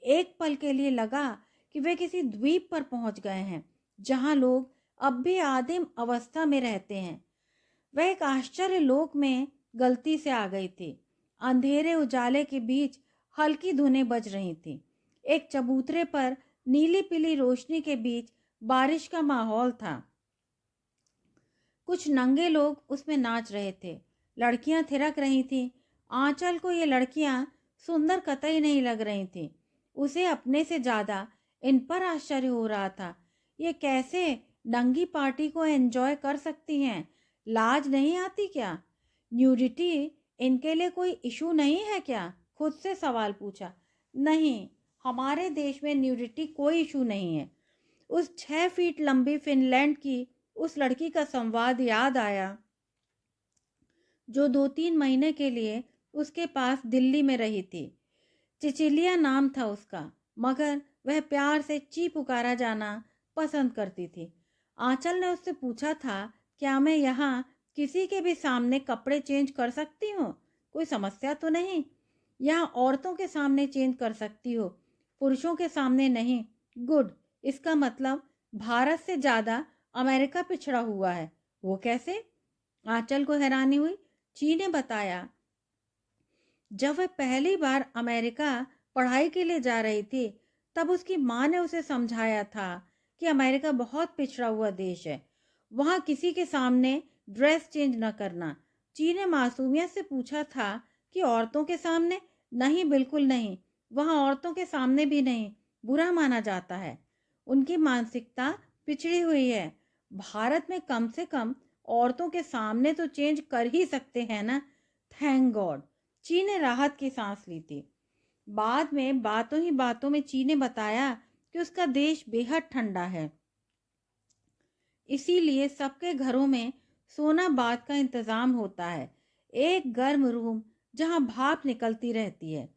एक पल के लिए लगा कि वे किसी द्वीप पर पहुंच गए हैं, जहां लोग अब भी आदिम अवस्था में रहते हैं। वह एक आश्चर्य लोक में गलती से आ गई थी। अंधेरे उजाले के बीच हल्की धुनें बज रही थी। एक चबूतरे पर नीली पीली रोशनी के बीच बारिश का माहौल था। कुछ नंगे लोग उसमें नाच रहे थे। लड़कियां थिरक रही थीं। आंचल को ये लड़कियां सुंदर कतई नहीं लग रही थीं। उसे अपने से ज्यादा इन पर आश्चर्य हो रहा था। ये कैसे नंगी पार्टी को एंजॉय कर सकती हैं? लाज नहीं आती क्या? न्यूडिटी इनके लिए कोई इशू नहीं है क्या? खुद से सवाल पूछा। नहीं, हमारे देश में न्यूडिटी कोई इशू नहीं है। उस 6 फीट लंबी फिनलैंड की उस लड़की का संवाद याद आया जो 2-3 महीने के लिए उसके पास दिल्ली में रही थी। चिचिलिया नाम था उसका, मगर वह प्यार से ची पुकारा जाना पसंद करती थी। आंचल ने उससे पूछा था, क्या मैं यहाँ किसी के भी सामने कपड़े चेंज कर सकती हूँ? कोई समस्या तो नहीं? यहाँ औरतों के सामने चेंज कर सकती हो, पुरुषों के सामने नहीं। गुड, इसका मतलब भारत से ज़्यादा अमेरिका पिछड़ा हुआ है। वो कैसे? आंचल को हैरानी हुई। ची ने बताया, जब वह पहली बार अमेरिका पढ़ाई के लिए जा रही थी, तब उसकी माँ ने उसे समझाया था कि अमेरिका बहुत पिछड़ा हुआ देश है, वहाँ किसी के सामने ड्रेस चेंज न करना। ची ने मासूमियत से पूछा था कि औरतों के सामने? नहीं, बिल्कुल नहीं, वहाँ औरतों के सामने भी नहीं, बुरा माना जाता है। उनकी मानसिकता पिछड़ी हुई है। भारत में कम से कम औरतों के सामने तो चेंज कर ही सकते हैं ना। Thank God. ची ने राहत की सांस ली थी। बाद में बातों ही बातों में ची ने बताया कि उसका देश बेहद ठंडा है, इसीलिए सबके घरों में सोना बाथ का इंतजाम होता है। एक गर्म रूम जहां भाप निकलती रहती है।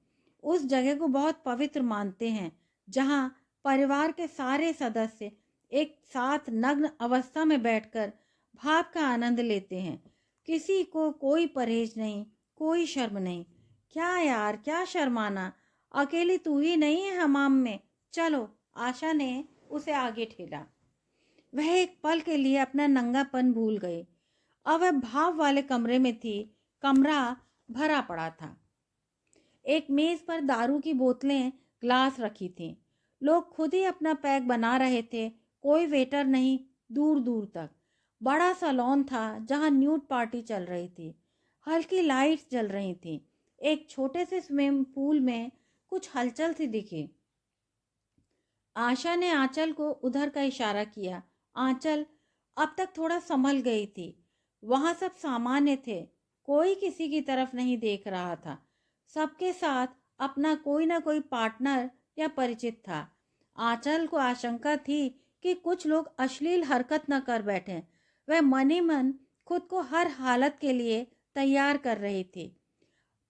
उस जगह को बहुत पवित्र मानते हैं, जहां परिवार के सारे सदस्य एक साथ नग्न अवस्था में बैठकर भाप का आनंद लेते हैं। किसी को कोई परहेज नहीं, कोई शर्म नहीं। क्या यार, क्या शर्माना, अकेली तू ही नहीं है हमाम में। चलो, आशा ने उसे आगे ठेला। वह एक पल के लिए अपना नंगापन भूल गई। अब वह भाव वाले कमरे में थी। कमरा भरा पड़ा था। एक मेज पर दारू की बोतलें, ग्लास रखी थीं। लोग खुद ही अपना पैक बना रहे थे। कोई वेटर नहीं, दूर दूर तक। बड़ा सा लॉन था जहाँ न्यूड पार्टी चल रही थी। हल्की लाइट्स जल रही थी। एक छोटे से स्विमिंग पूल में कुछ हलचल सी दिखी। आशा ने आंचल को उधर का इशारा किया। आंचल अब तक थोड़ा संभल गई थी। वहां सब सामान्य थे, कोई किसी की तरफ नहीं देख रहा था। सबके साथ अपना कोई ना कोई पार्टनर या परिचित था। आंचल को आशंका थी कि कुछ लोग अश्लील हरकत न कर बैठें। वह मन ही मन खुद को हर हालत के लिए तैयार कर रही थी।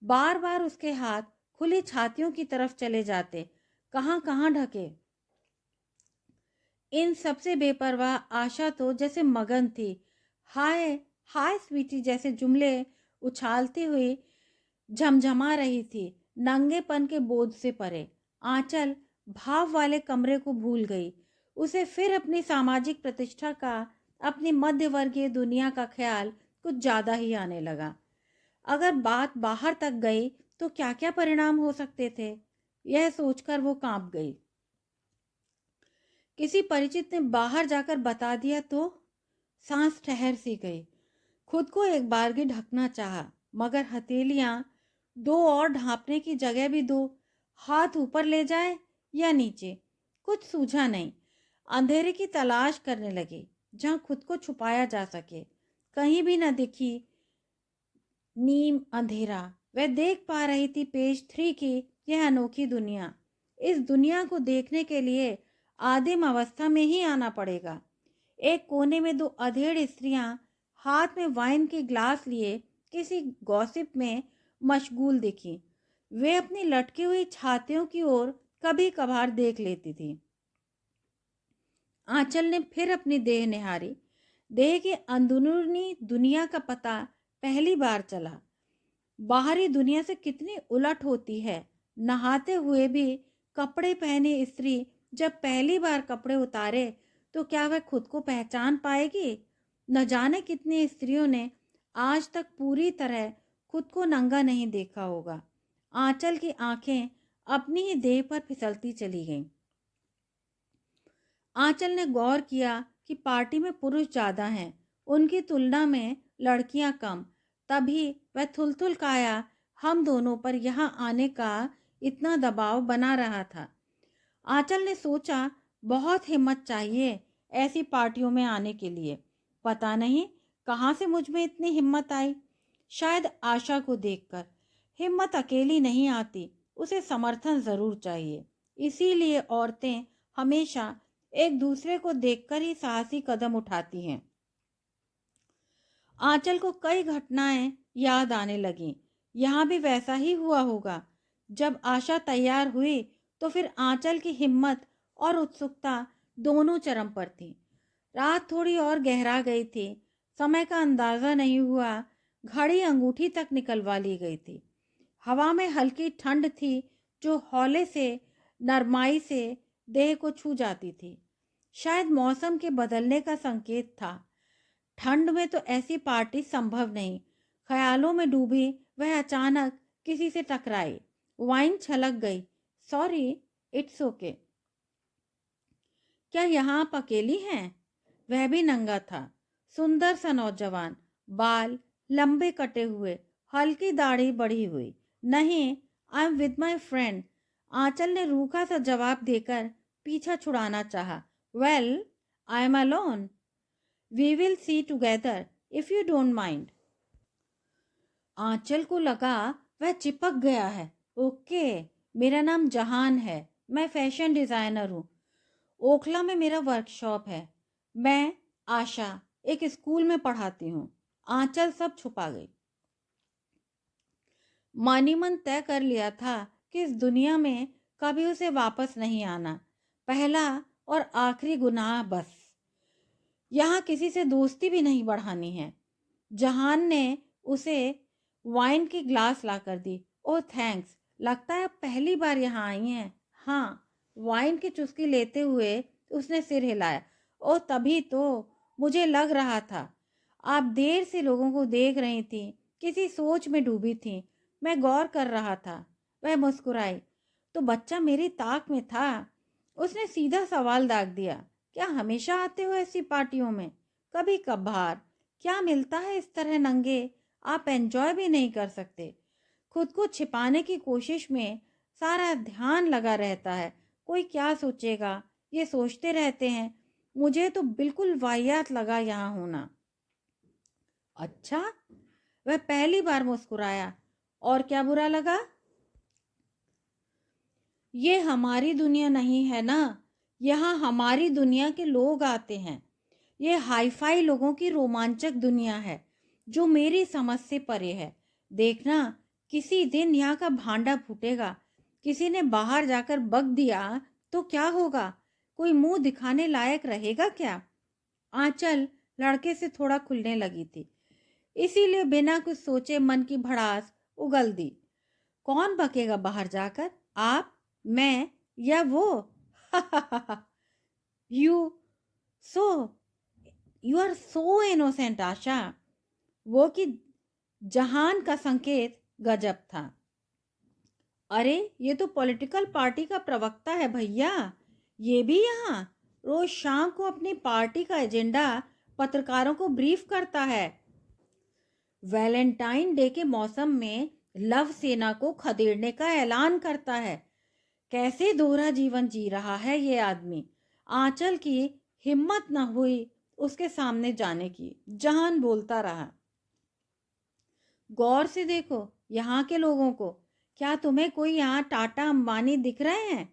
बार बार उसके हाथ खुली छातियों की तरफ चले जाते, कहां कहां ढके। इन सबसे बेपरवाह आशा तो जैसे मगन थी। हाय हाय स्वीटी जैसे जुमले उछालती हुई झमझमा रही थी, नंगेपन के बोझ से परे। आंचल भाव वाले कमरे को भूल गई। उसे फिर अपनी सामाजिक प्रतिष्ठा का, अपनी मध्यवर्गीय दुनिया का ख्याल कुछ ज्यादा ही आने लगा। अगर बात बाहर तक गई तो क्या क्या परिणाम हो सकते थे, यह सोचकर वो कांप गई। किसी परिचित ने बाहर जाकर बता दिया तो? सांस ठहर सी गई। खुद को एक बारगी ढकना चाहा, मगर हथेलियां दो और ढांपने की जगह भी दो। हाथ ऊपर ले जाए या नीचे, कुछ सूझा नहीं। अंधेरे की तलाश करने लगी जहां खुद को छुपाया जा सके। कहीं भी न दिखी। नीम अंधेरा। वह देख पा रही थी पेज 3 की यह अनोखी दुनिया। इस दुनिया को देखने के लिए आदिम अवस्था में ही आना पड़ेगा। एक कोने में दो अधेड़ स्त्रियां हाथ में वाइन के ग्लास लिए किसी गॉसिप में मशगूल दिखी। वे अपनी लटकी हुई छातियों की ओर कभी कभार देख लेती थी। आंचल ने फिर अपनी देह निहारी। देह की अंदरूनी दुनिया का पता पहली बार चला। बाहरी दुनिया से कितनी उलट होती है। नहाते हुए भी कपड़े पहने स्त्री जब पहली बार कपड़े उतारे तो क्या वह खुद को पहचान पाएगी? न जाने कितनी स्त्रियों ने आज तक पूरी तरह खुद को नंगा नहीं देखा होगा। आंचल की आंखें अपनी ही देह पर फिसलती चली गईं। आंचल ने गौर किया कि पार्टी में पुरुष ज्यादा हैं, उनकी तुलना में लड़कियां कम। तभी वह थुलथुल काया हम दोनों पर यहाँ आने का इतना दबाव बना रहा था। आंचल ने सोचा, बहुत हिम्मत चाहिए ऐसी पार्टियों में आने के लिए। पता नहीं कहाँ से मुझ में इतनी हिम्मत आई। शायद आशा को देखकर। हिम्मत अकेली नहीं आती, उसे समर्थन जरूर चाहिए। इसीलिए औरतें हमेशा एक दूसरे को देखकर ही साहसी कदम उठाती हैं। आंचल को कई घटनाएं याद आने लगीं। यहाँ भी वैसा ही हुआ होगा। जब आशा तैयार हुई तो फिर आंचल की हिम्मत और उत्सुकता दोनों चरम पर थी। रात थोड़ी और गहरा गई थी। समय का अंदाजा नहीं हुआ। घड़ी अंगूठी तक निकलवा ली गई थी। हवा में हल्की ठंड थी जो हौले से, नरमाई से देह को छू जाती थी। शायद मौसम के बदलने का संकेत था। ठंड में तो ऐसी पार्टी संभव नहीं। ख्यालों में डूबी वह अचानक किसी से टकराई। वाइन छलक गई। Sorry, it's okay. क्या यहाँ आप अकेली हैं? वह भी नंगा था। सुंदर सा नौजवान, बाल लंबे कटे हुए, हल्की दाढ़ी बढ़ी हुई। नहीं, I am with my friend. Anchal ने रूखा सा जवाब देकर पीछा छुड़ाना चाहा। Well, I am alone. We will see together if you don't mind. Anchal को लगा वह चिपक गया है। ओके, मेरा नाम जहान है। मैं फैशन डिजाइनर हूँ। ओखला में मेरा वर्कशॉप है। मैं आशा एक स्कूल में पढ़ाती हूँ। आंचल सब छुपा गई। मन ही मन तय कर लिया था कि इस दुनिया में कभी उसे वापस नहीं आना। पहला और आखिरी गुनाह बस। यहाँ किसी से दोस्ती भी नहीं बढ़ानी है। जहान ने उसे वाइन की ग्लास ला कर दी। ओह थैंक्स, लगता है आप पहली बार यहाँ आई हैं। हाँ। वाइन की चुस्की लेते हुए उसने सिर हिलाया। ओह तभी तो मुझे लग रहा था आप देर से लोगों को देख रही थी, किसी सोच में डूबी थी। मैं गौर कर रहा था। वह मुस्कुराई। तो बच्चा मेरी ताक में था। उसने सीधा सवाल दाग दिया। क्या हमेशा आते हो ऐसी पार्टियों में? कभी कभार क्या मिलता है इस तरह नंगे, आप एंजॉय भी नहीं कर सकते। खुद को छिपाने की कोशिश में सारा ध्यान लगा रहता है, कोई क्या सोचेगा ये सोचते रहते हैं। मुझे तो बिल्कुल वाहियात लगा यहाँ होना। अच्छा, वह पहली बार मुस्कुराया। और क्या बुरा लगा? ये हमारी दुनिया नहीं है ना, यहाँ हमारी दुनिया के लोग आते हैं। ये हाईफाई लोगों की रोमांचक दुनिया है जो मेरी समझ से परे है। देखना, किसी दिन यहाँ का भांडा फूटेगा। किसी ने बाहर जाकर बक दिया तो क्या होगा? कोई मुंह दिखाने लायक रहेगा क्या? आंचल लड़के से थोड़ा खुलने लगी थी, इसीलिए बिना कुछ सोचे मन की भड़ास उगल दी। कौन बकेगा बाहर जाकर, आप, मैं या वो? You so you are so innocent Asha. वो कि जहान का संकेत गजब था। अरे ये तो पॉलिटिकल पार्टी का प्रवक्ता है भैया, ये भी यहाँ रोज शाम को अपनी पार्टी का एजेंडा पत्रकारों को ब्रीफ करता है। वैलेंटाइन डे के मौसम में लव सेना को खदेड़ने का ऐलान करता है। कैसे दोहरा जीवन जी रहा है ये आदमी। आंचल की हिम्मत न हुई उसके सामने जाने की। जहान बोलता रहा, गौर से देखो यहाँ के लोगों को। क्या तुम्हें कोई यहाँ टाटा अंबानी दिख रहे हैं?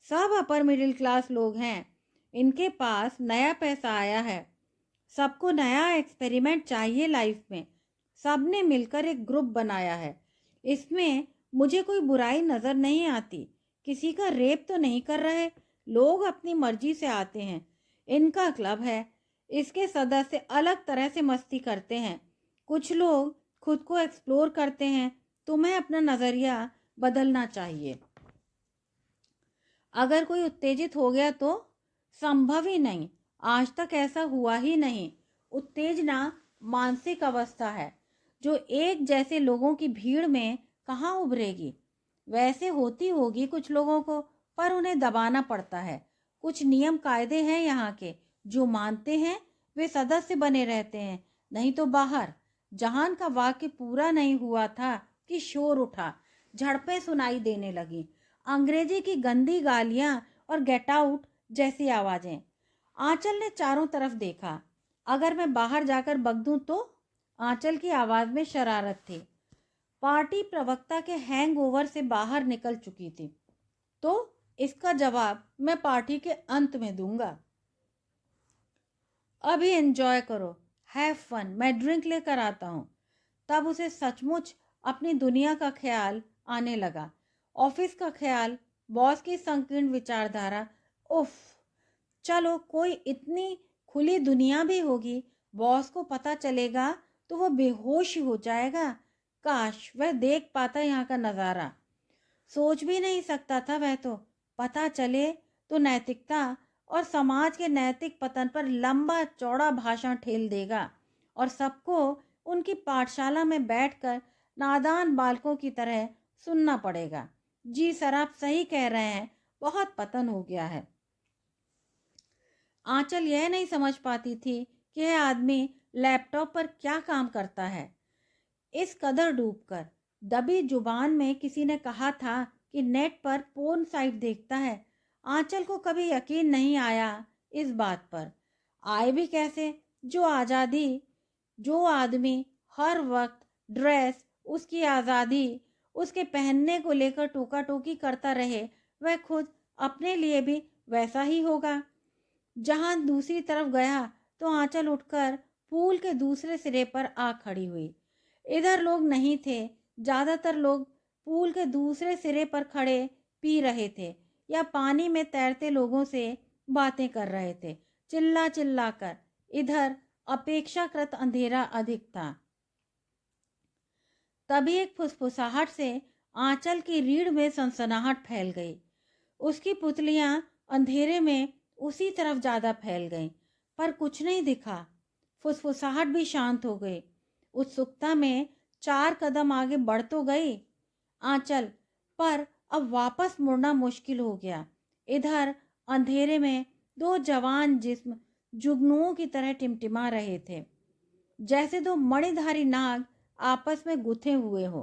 सब अपर मिडिल क्लास लोग हैं। इनके पास नया पैसा आया है। सबको नया एक्सपेरिमेंट चाहिए लाइफ में। सबने मिलकर एक ग्रुप बनाया है। इसमें मुझे कोई बुराई नजर नहीं आती। किसी का रेप तो नहीं कर रहे। लोग अपनी मर्जी से आते हैं। इनका क्लब है। इसके सदस्य अलग तरह से मस्ती करते हैं। कुछ लोग खुद को एक्सप्लोर करते हैं। तुम्हें अपना नजरिया बदलना चाहिए। अगर कोई उत्तेजित हो गया तो? संभव ही नहीं, आज तक ऐसा हुआ ही नहीं। उत्तेजना मानसिक अवस्था है जो एक जैसे लोगों की भीड़ में कहाँ उभरेगी। वैसे होती होगी कुछ लोगों को, पर उन्हें दबाना पड़ता है। कुछ नियम कायदे हैं यहाँ के, जो मानते हैं वे सदस्य बने रहते हैं, नहीं तो बाहर। जहान का वाक्य पूरा नहीं हुआ था कि शोर उठा। झड़पें सुनाई देने लगी, अंग्रेजी की गंदी गालियां और गेट आउट जैसी आवाजें। आंचल ने चारों तरफ देखा। अगर मैं बाहर जाकर बक दूं तो? आंचल की आवाज में शरारत थी। पार्टी प्रवक्ता के हैंगओवर से बाहर निकल चुकी थी। तो इसका जवाब मैं पार्टी के अंत में दूंगा। अभी एंजॉय करो, हैव फन, मैं ड्रिंक लेकर आता हूँ। तब उसे सचमुच अपनी दुनिया का ख्याल आने लगा। ऑफिस का ख्याल, बॉस की संकीर्ण विचारधारा। उफ, चलो कोई इतनी खुली दुनिया भी होगी। बॉस को पता चलेगा तो वो बेहोश हो जाएगा। काश वह देख पाता यहाँ का नज़ारा। सोच भी नहीं सकता था वह तो। पता चले तो नैतिकता और समाज के नैतिक पतन पर लंबा चौड़ा भाषण ठेल देगा और सबको उनकी पाठशाला में बैठकर नादान बालकों की तरह सुनना पड़ेगा। जी सर, आप सही कह रहे हैं, बहुत पतन हो गया है। आंचल यह नहीं समझ पाती थी कि यह आदमी लैपटॉप पर क्या काम करता है। इस कदर डूबकर दबी जुबान में किसी ने कहा था कि नेट पर पोर्न साइट देखता है। आंचल को कभी यकीन नहीं आया इस बात पर। आए भी कैसे? जो आदमी हर वक्त ड्रेस, उसकी आज़ादी, उसके पहनने को लेकर टोका टोकी करता रहे, वह खुद अपने लिए भी वैसा ही होगा। जहां दूसरी तरफ गया तो आंचल उठकर पूल के दूसरे सिरे पर आ खड़ी हुई। इधर लोग नहीं थे। ज्यादातर लोग पूल के दूसरे सिरे पर खड़े पी रहे थे या पानी में तैरते लोगों से बातें कर रहे थे, चिल्ला चिल्ला कर। इधर अपेक्षाकृत अंधेरा अधिक था। तभी एक फुसफुसाहट से आंचल की रीढ़ में सनसनाहट फैल गई। उसकी पुतलियां अंधेरे में उसी तरफ ज्यादा फैल गईं, पर कुछ नहीं दिखा। फुसफुसाहट भी शांत हो गई। उत्सुकता में 4 कदम आगे बढ़ तो गई आंचल, पर अब वापस मुड़ना मुश्किल हो गया। इधर अंधेरे में 2 जवान जिस्म जुगनुओं की तरह टिमटिमा रहे थे, जैसे दो मणिधारी नाग आपस में गुथे हुए हो।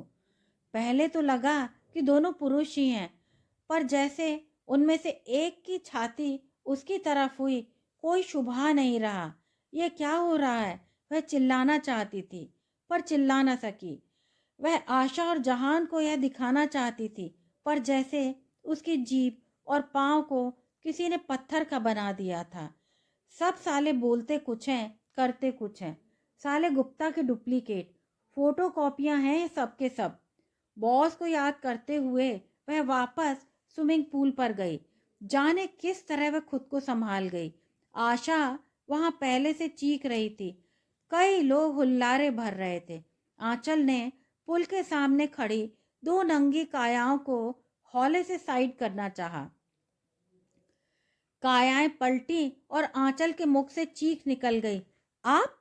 पहले तो लगा कि दोनों पुरुष ही हैं, पर जैसे उनमें से एक की छाती उसकी तरफ हुई, कोई शुभा नहीं रहा। यह क्या हो रहा है? वह चिल्लाना चाहती थी पर चिल्ला न सकी। वह आशा और जहान को यह दिखाना चाहती थी, पर जैसे उसकी जीभ और पांव को किसी ने पत्थर का बना दिया था। सब साले बोलते कुछ हैं, करते कुछ हैं। साले गुप्ता के डुप्लीकेट, फोटो कॉपियां हैं ये सब के सब। बॉस को याद करते हुए वह वापस स्विमिंग पूल पर गई। जाने किस तरह वह खुद को संभाल गई। आशा वहां पहले से चीख रही थी। कई लोग हुल्लारे भर रहे थे। आंचल ने पुल के सामने खड़ी दो नंगी कायाओं को हौले से साइड करना चाहा। कायाएं पलटी और आंचल के मुख से चीख निकल गई। आप?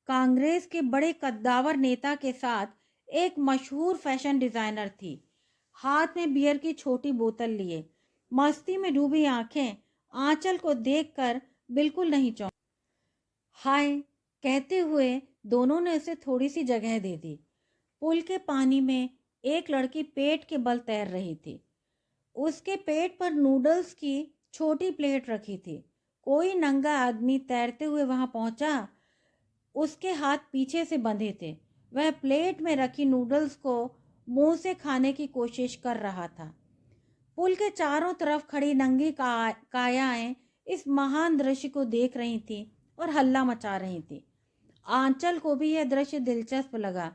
कांग्रेस के बड़े कद्दावर नेता के साथ एक मशहूर फैशन डिजाइनर थी। हाथ में बियर की छोटी बोतल लिए, मस्ती में डूबी आंखें आंचल को देखकर बिल्कुल नहीं चौंकी। हाय कहते हुए दोनों ने उसे थोड़ी सी जगह दे दी। पुल के पानी में एक लड़की पेट के बल तैर रही थी। उसके पेट पर नूडल्स की छोटी प्लेट रखी थी। कोई नंगा आदमी तैरते हुए वहां पहुंचा। उसके हाथ पीछे से बंधे थे। वह प्लेट में रखी नूडल्स को मुंह से खाने की कोशिश कर रहा था। पुल के चारों तरफ खड़ी नंगी कायाएं इस महान दृश्य को देख रही थी और हल्ला मचा रही थी। आंचल को भी यह दृश्य दिलचस्प लगा।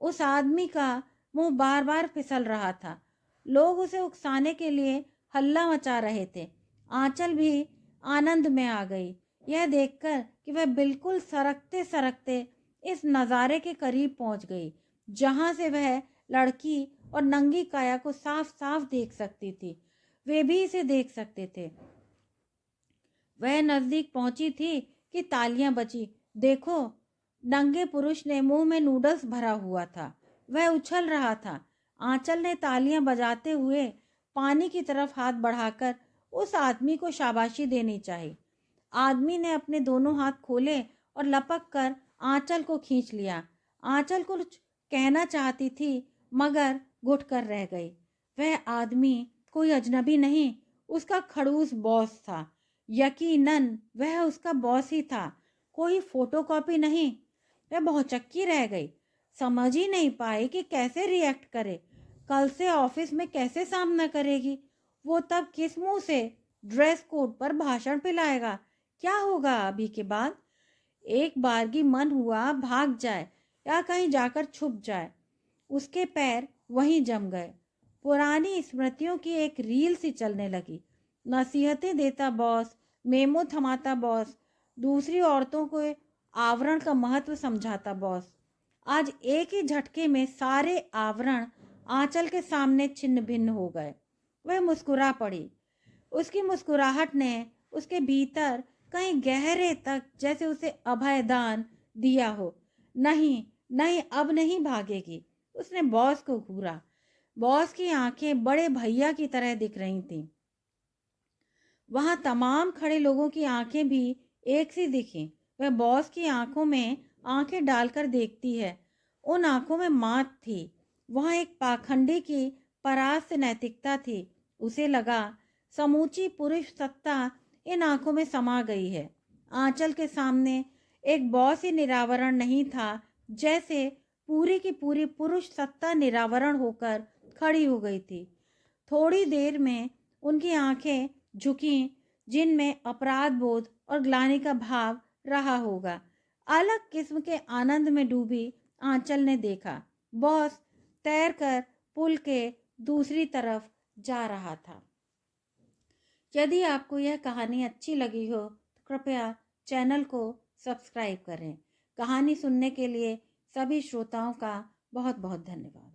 उस आदमी का मुंह बार बार फिसल रहा था। लोग उसे उकसाने के लिए हल्ला मचा रहे थे। आंचल भी आनंद में आ गई यह देखकर कि वह बिल्कुल सरकते सरकते इस नज़ारे के करीब पहुंच गई, जहां से वह लड़की और नंगी काया को साफ साफ देख सकती थी। वे भी इसे देख सकते थे। वह नजदीक पहुंची थी कि तालियां बजी। देखो, नंगे पुरुष ने मुंह में नूडल्स भरा हुआ था। वह उछल रहा था। आंचल ने तालियां बजाते हुए पानी की तरफ हाथ बढ़ाकर उस आदमी को शाबाशी देनी चाहिए। आदमी ने अपने दोनों हाथ खोले और लपक कर आंचल को खींच लिया। आंचल कुछ कहना चाहती थी मगर घुट कर रह गई। वह आदमी कोई अजनबी नहीं, उसका खड़ूस बॉस था। यकीनन वह उसका बॉस ही था, कोई फोटोकॉपी नहीं। वह भौचक्की रह गई, समझ ही नहीं पाई कि कैसे रिएक्ट करे। कल से ऑफिस में कैसे सामना करेगी। वो तब किस मुंह से ड्रेस कोड पर भाषण पिलाएगा। क्या होगा अभी के बाद? एक बार की मन हुआ भाग जाए या कहीं जाकर छुप जाए। उसके पैर वहीं जम गए। पुरानी स्मृतियों की एक रील सी चलने लगी। नसीहतें देता बॉस, मेमो थमाता बॉस, दूसरी औरतों को आवरण का महत्व समझाता बॉस। आज एक ही झटके में सारे आवरण आंचल के सामने छिन्न भिन्न हो गए। वह मुस्कुरा पड़ी। उसकी मुस्कुराहट ने उसके भीतर कहीं गहरे तक जैसे उसे अभयदान दिया हो। नहीं नहीं, अब नहीं भागेगी। उसने बॉस को घूरा। बॉस की आंखें बड़े भैया की तरह दिख रही थीं। वहां तमाम खड़े लोगों की आंखें भी एक सी दिखी। वह बॉस की आंखों में आंखें डालकर देखती है। उन आंखों में मात थी। वहां एक पाखंडी की परास्त नैतिकता थी। उसे लगा समूची पुरुष सत्ता इन आंखों में समा गई है। आंचल के सामने एक बॉस ही निरावरण नहीं था, जैसे पूरी की पूरी पुरुष सत्ता निरावरण होकर खड़ी हो गई थी। थोड़ी देर में उनकी आंखें झुकी, जिनमें अपराध बोध और ग्लानि का भाव रहा होगा। अलग किस्म के आनंद में डूबी आंचल ने देखा बॉस तैरकर पुल के दूसरी तरफ जा रहा था। यदि आपको यह कहानी अच्छी लगी हो तो कृपया चैनल को सब्सक्राइब करें। कहानी सुनने के लिए सभी श्रोताओं का बहुत बहुत धन्यवाद।